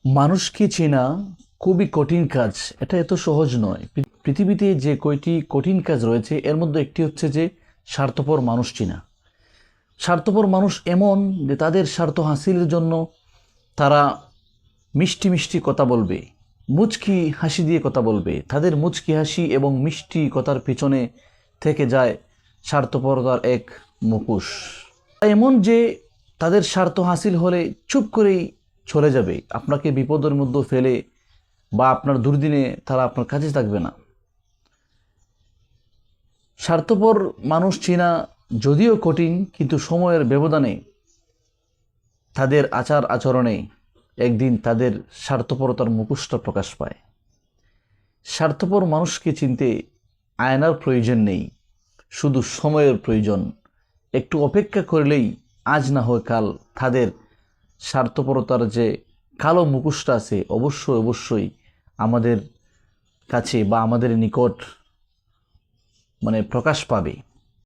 মানুষকে চেনা খুবই কঠিন কাজ। এটা এত সহজ নয়। পৃথিবীতে যে কয়টি কঠিন কাজ রয়েছে এর মধ্যে একটি হচ্ছে যে স্বার্থপর মানুষ চেনা। স্বার্থপর মানুষ এমন যে তাদের স্বার্থ হাসিলের জন্য তারা মিষ্টি মিষ্টি কথা বলবে, মুচকি হাসি দিয়ে কথা বলবে। তাদের মুচকি হাসি এবং মিষ্টি কথার পিছনে থেকে যায় স্বার্থপরতার এক মুখোশ। এমন যে তাদের স্বার্থ হাসিল হলে চুপ করেই চলে যাবে, আপনাকে বিপদের মধ্যে ফেলে বা আপনার দুর্দিনে তারা আপনার কাছে থাকবে না। স্বার্থপর মানুষ চেনা যদিও কঠিন, কিন্তু সময়ের ব্যবধানে তাদের আচার আচরণে একদিন তাদের স্বার্থপরতার মুখোশটা প্রকাশ পায়। স্বার্থপর মানুষকে চিনতে আয়নার প্রয়োজন নেই, শুধু সময়ের প্রয়োজন। একটু অপেক্ষা করলেই আজ না হয় কাল তাদের স্বার্থপরতার যে কালো মুখোশটা আছে অবশ্যই অবশ্যই আমাদের কাছে বা আমাদের নিকট প্রকাশ পাবে।